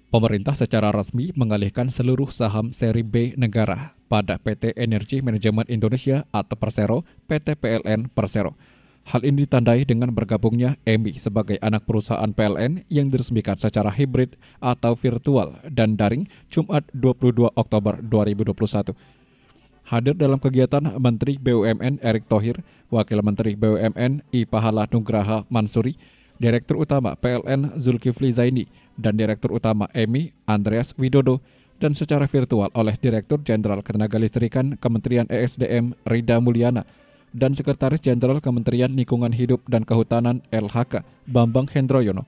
Pemerintah secara resmi mengalihkan seluruh saham seri B negara pada PT Energi Manajemen Indonesia atau Persero, PT PLN Persero. Hal ini ditandai dengan bergabungnya EMI sebagai anak perusahaan PLN yang diresmikan secara hibrid atau virtual dan daring Jumat 22 Oktober 2021. Hadir dalam kegiatan Menteri BUMN Erick Thohir, Wakil Menteri BUMN I Pahala Nugraha Mansuri, Direktur Utama PLN Zulkifli Zaini, dan Direktur Utama EMI Andreas Widodo, dan secara virtual oleh Direktur Jenderal Ketenagalistrikan Kementerian ESDM Rida Mulyana dan Sekretaris Jenderal Kementerian Lingkungan Hidup dan Kehutanan LHK Bambang Hendroyono.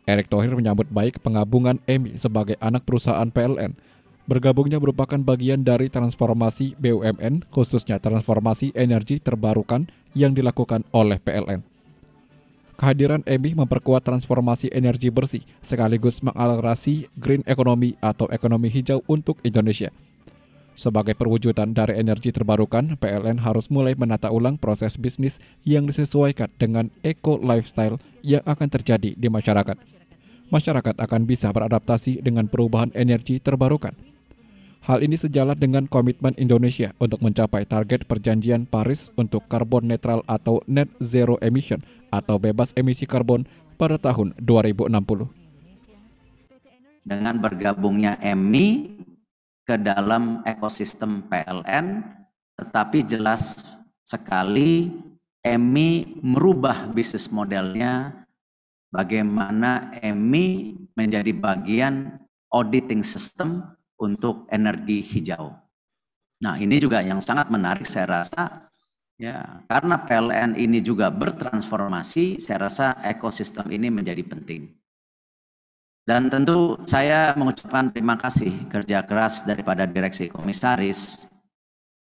Erick Thohir menyambut baik penggabungan EMI sebagai anak perusahaan PLN. Bergabungnya merupakan bagian dari transformasi BUMN, khususnya transformasi energi terbarukan yang dilakukan oleh PLN. Kehadiran EMI memperkuat transformasi energi bersih sekaligus mengakselerasi green economy atau ekonomi hijau untuk Indonesia. Sebagai perwujudan dari energi terbarukan, PLN harus mulai menata ulang proses bisnis yang disesuaikan dengan eco-lifestyle yang akan terjadi di masyarakat. Masyarakat akan bisa beradaptasi dengan perubahan energi terbarukan. Hal ini sejalan dengan komitmen Indonesia untuk mencapai target perjanjian Paris untuk karbon netral atau net zero emission atau bebas emisi karbon pada tahun 2060. Dengan bergabungnya EMI ke dalam ekosistem PLN, tetapi jelas sekali EMI merubah bisnis modelnya, bagaimana EMI menjadi bagian auditing system untuk energi hijau. Nah, ini juga yang sangat menarik saya rasa, ya, karena PLN ini juga bertransformasi, saya rasa ekosistem ini menjadi penting. Dan tentu saya mengucapkan terima kasih kerja keras daripada direksi komisaris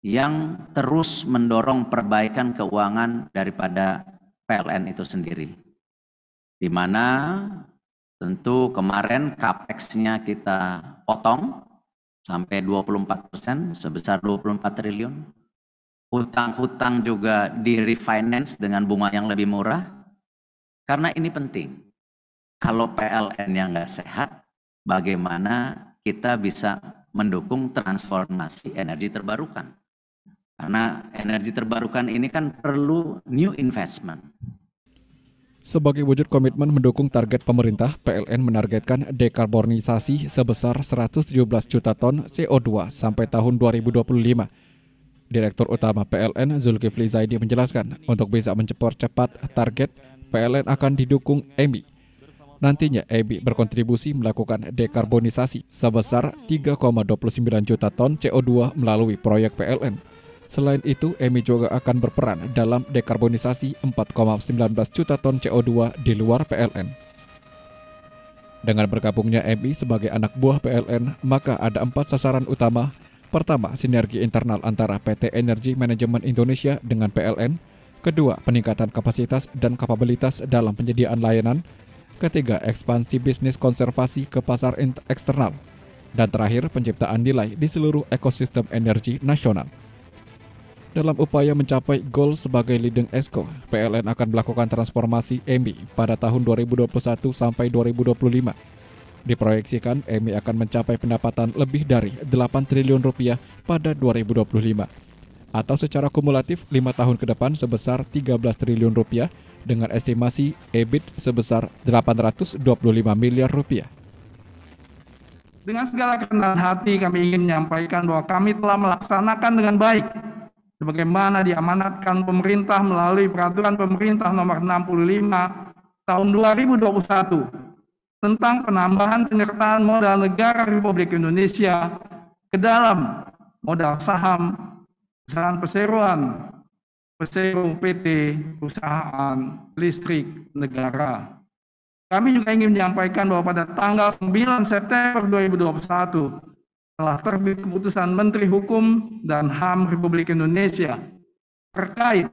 yang terus mendorong perbaikan keuangan daripada PLN itu sendiri. Di mana tentu kemarin capex-nya kita potong sampai 24% sebesar 24 triliun. Hutang-hutang juga di-refinance dengan bunga yang lebih murah. Karena ini penting. Kalau PLN yang nggak sehat, bagaimana kita bisa mendukung transformasi energi terbarukan? Karena energi terbarukan ini kan perlu new investment. Sebagai wujud komitmen mendukung target pemerintah, PLN menargetkan dekarbonisasi sebesar 117 juta ton CO2 sampai tahun 2025. Direktur Utama PLN Zulkifli Zaini menjelaskan, untuk bisa mempercepat target, PLN akan didukung EMI. Nantinya EMI berkontribusi melakukan dekarbonisasi sebesar 3,29 juta ton CO2 melalui proyek PLN. Selain itu, EMI juga akan berperan dalam dekarbonisasi 4,19 juta ton CO2 di luar PLN. Dengan bergabungnya EMI sebagai anak buah PLN, maka ada 4 sasaran utama. Pertama, sinergi internal antara PT Energi Manajemen Indonesia dengan PLN. Kedua, peningkatan kapasitas dan kapabilitas dalam penyediaan layanan. Ketiga, ekspansi bisnis konservasi ke pasar eksternal. Dan terakhir, penciptaan nilai di seluruh ekosistem energi nasional. Dalam upaya mencapai goal sebagai leading ESCO, PLN akan melakukan transformasi EMI pada tahun 2021 sampai 2025. Diproyeksikan EMI akan mencapai pendapatan lebih dari 8 triliun rupiah pada 2025. Atau secara kumulatif 5 tahun ke depan sebesar 13 triliun rupiah dengan estimasi EBIT sebesar 825 miliar rupiah. Dengan segala kerendahan hati kami ingin menyampaikan bahwa kami telah melaksanakan dengan baik sebagaimana diamanatkan pemerintah melalui Peraturan Pemerintah Nomor 65 Tahun 2021 tentang penambahan penyertaan modal negara Republik Indonesia ke dalam modal saham perusahaan perseroan, Persero PT, perusahaan listrik negara. Kami juga ingin menyampaikan bahwa pada tanggal 9 September 2021 telah terbit keputusan Menteri Hukum dan HAM Republik Indonesia terkait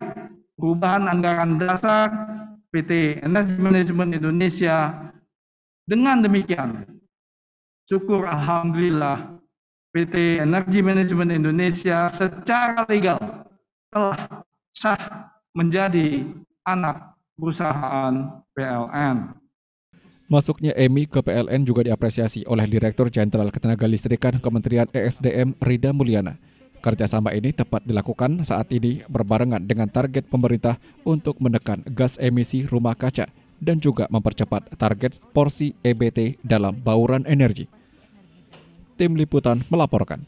perubahan anggaran dasar PT Energi Manajemen Indonesia. Dengan demikian, syukur alhamdulillah PT Energi Manajemen Indonesia secara legal telah sah menjadi anak perusahaan PLN. Masuknya EMI ke PLN juga diapresiasi oleh Direktur Jenderal Ketenagalistrikan Kementerian ESDM Rida Mulyana. Kerjasama ini tepat dilakukan saat ini berbarengan dengan target pemerintah untuk menekan gas emisi rumah kaca dan juga mempercepat target porsi EBT dalam bauran energi. Tim Liputan melaporkan.